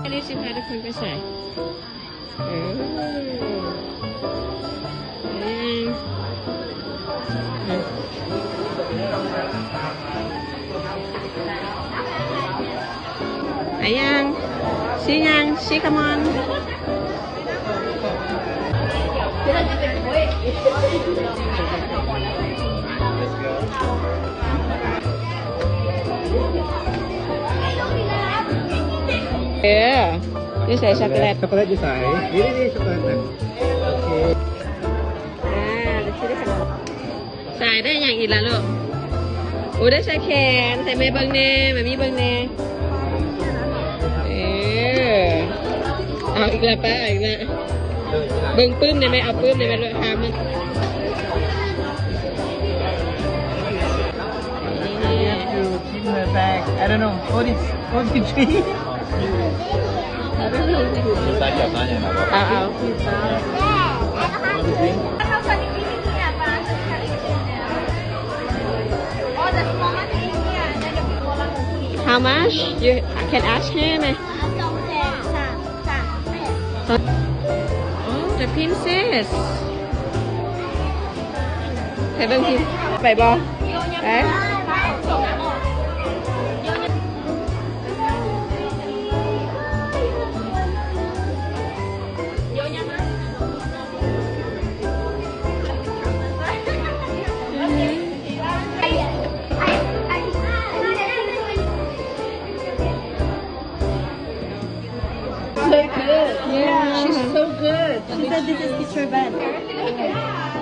อันนี้สิพาทุกคนไปใส่ไปยังซียังซีคัมอนนี่ใส่ช็อกโกแลตช็อกโกแลตอยู่ใส่นี่ช็อกโกแลตนะโอเคแล้วชิได้ขนมใส่ได้อย่างอีกแล้วลูกโอ้ได้ใส่แขนใส่แม่เบิ้งเน่แม่มีเบิ้งเน่เอาอีกแล้วป้าอีกแล้วเบิ้งปื้มได้ไหมเอาปื้มได้ไหมเลยหามันkeep in the bag. I don't know. What is tree? เอาHow much? You can ask him. Oh, the princess. ไปเบิ่งทีไปบ่ไปSo good. Yeah, she's so good. She said this is teacher Ben.